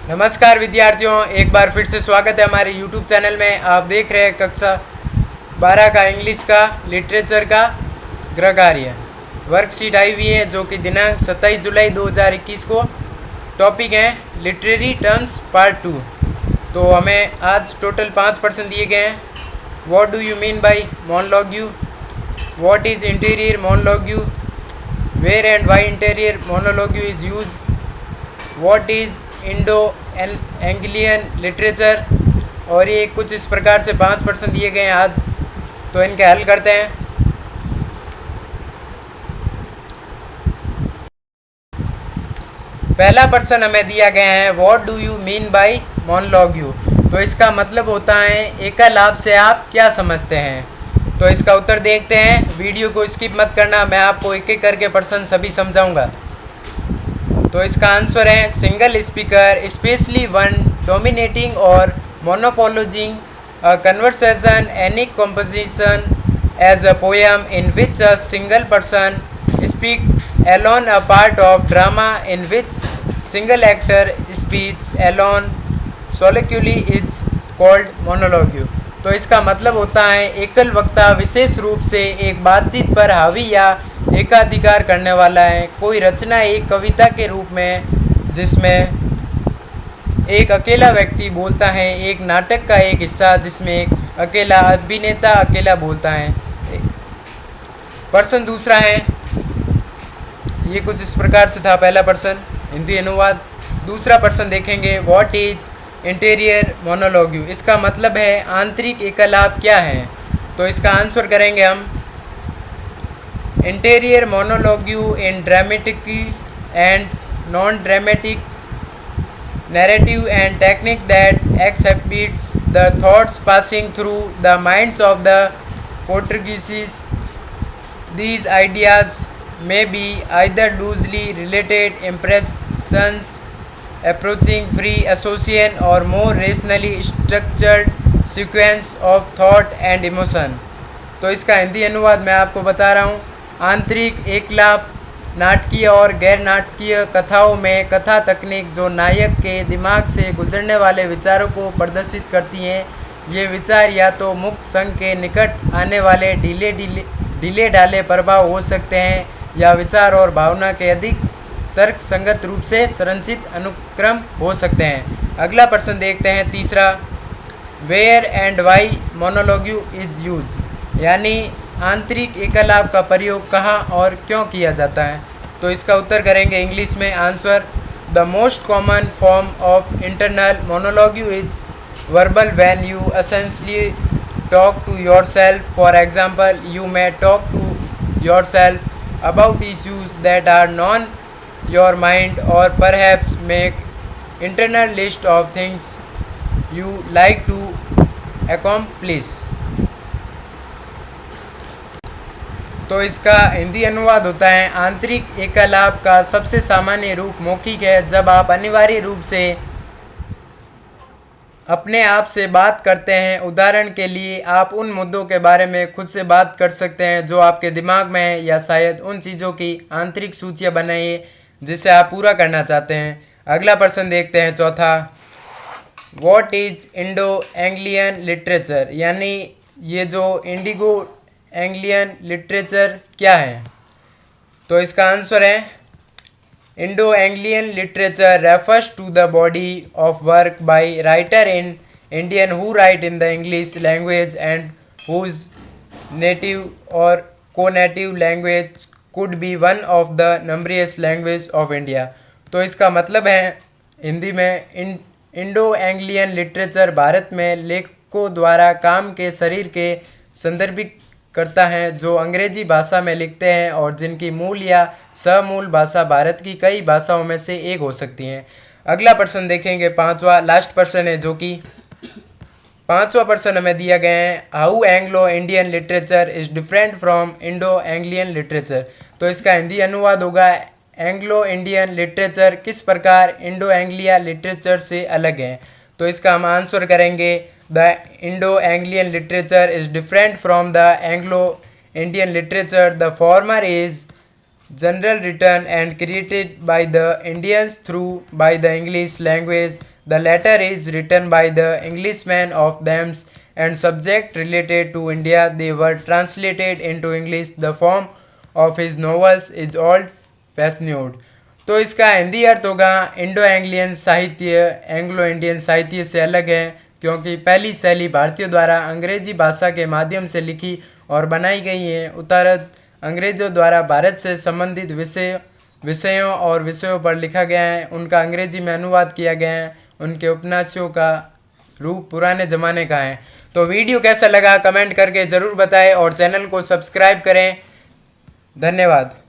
नमस्कार विद्यार्थियों, एक बार फिर से स्वागत है हमारे YouTube चैनल में। आप देख रहे हैं कक्षा 12 का इंग्लिश का लिटरेचर का गृह कार्य वर्कशीट आई हुई है, जो कि दिनांक 27 जुलाई 2021 को। टॉपिक है लिटरेरी टर्म्स पार्ट 2। तो हमें आज टोटल 5% दिए गए हैं। What do you mean by monologue, what is interior monologue, where and why interior monologue is use, what is Indo Anglian literature. और ये कुछ इस प्रकार से 5% दिए गए हैं आज। तो इनके हल करते हैं। पहला प्रश्न हमें दिया गया है, what do you mean by monologue. तो इसका मतलब होता है एकलाप से आप क्या समझते हैं। तो इसका उत्तर देखते हैं। वीडियो को स्किप मत करना, मैं आपको एक एक करके प्रश्न सभी समझाऊंगा। तो इसका आंसर है single speaker, especially one dominating or monopolizing a conversation, any composition as a poem in which a single person speak alone, a part of drama in which single actor speech alone soliloquy is called monologue. तो इसका मतलब होता है एकल वक्ता विशेष रूप से एक बातचीत पर हावी या एकाधिकार करने वाला है। कोई रचना एक कविता के रूप में जिसमें एक अकेला व्यक्ति बोलता है, एक नाटक का एक हिस्सा जिसमें एक अकेला अभिनेता अकेला बोलता है। प्रश्न दूसरा है, ये कुछ इस प्रकार से था पहला प्रश्न, हिंदी अनुवाद। दूसरा प्रश्न देखेंगे, व्हाट इज इंटीरियर मोनोलॉग्यू। इसका मतलब है आंतरिक एकलाप क्या है। तो इसका आंसर करेंगे हम, interior monologue in dramatic and non dramatic narrative and technique that exhibits the thoughts passing through the minds of the Portuguese. These ideas may be either loosely related impressions approaching free association or more rationally structured sequence of thought and emotion. तो इसका हिंदी अनुवाद मैं आपको बता रहा हूँ। आंतरिक एकलाप नाटकीय और गैर नाटकीय कथाओं में कथा तकनीक जो नायक के दिमाग से गुजरने वाले विचारों को प्रदर्शित करती हैं। ये विचार या तो मुक्त संघ के निकट आने वाले ढीले ढाले प्रभाव हो सकते हैं, या विचार और भावना के अधिक तर्क संगत रूप से संरचित अनुक्रम हो सकते हैं। अगला प्रश्न देखते हैं, तीसरा, where and why monologue is use, यानी आंतरिक एकलाप का प्रयोग कहाँ और क्यों किया जाता है। तो इसका उत्तर करेंगे इंग्लिश में। Answer, the most common form of internal monologue is verbal when you essentially talk to yourself. For example, you may talk to yourself about issues that are on your mind, और perhaps make internal list of things you like to accomplish. तो इसका हिंदी अनुवाद होता है, आंतरिक एकलाप का सबसे सामान्य रूप मौखिक है, जब आप अनिवार्य रूप से अपने आप से बात करते हैं। उदाहरण के लिए, आप उन मुद्दों के बारे में खुद से बात कर सकते हैं जो आपके दिमाग में है, या शायद उन चीज़ों की आंतरिक सूचियाँ बनाइए जिसे आप पूरा करना चाहते हैं। अगला प्रश्न देखते हैं, चौथा, what is Indo Anglian literature, यानी ये जो इंडिगो एंग्लियन लिटरेचर क्या है। तो इसका आंसर है, Indo Anglian literature refers to the body of work by writer in Indian who write in the English language and whose native or co native language could be one of the numerous language of India. तो इसका मतलब है हिंदी में, Indo Anglian literature Bharat में लेखकों द्वारा काम के शरीर के संदर्भित करता है जो अंग्रेजी भाषा में लिखते हैं और जिनकी मूल या समूल भाषा भारत की कई भाषाओं में से एक हो सकती हैं। अगला प्रश्न देखेंगे, पांचवा, लास्ट प्रश्न है, जो कि पांचवा प्रश्न हमें दिया गया है, how Anglo Indian literature is different from Indo Anglian literature. तो इसका हिंदी अनुवाद होगा, एंग्लो इंडियन लिटरेचर किस प्रकार इंडो एंग्लिया लिटरेचर से अलग है। तो इसका हम आंसर करेंगे, the Indo Anglian literature is different from the Anglo Indian literature. The former is general written and created by the Indians through by the English language. The latter is written by the Englishmen of them and subject related to India. They were translated into English. The form of his novels is old fashioned. तो इसका हिंदी अर्थ होगा Indo Anglian साहित्य Anglo Indian साहित्य से अलग है क्योंकि पहली शैली भारतीयों द्वारा अंग्रेजी भाषा के माध्यम से लिखी और बनाई गई है। उत्तरार्ध अंग्रेजों द्वारा भारत से संबंधित विषयों और विषयों पर लिखा गया है, उनका अंग्रेजी में अनुवाद किया गया है। उनके उपन्यासों का रूप पुराने ज़माने का है। तो वीडियो कैसा लगा कमेंट करके ज़रूर बताएं और चैनल को सब्सक्राइब करें। धन्यवाद।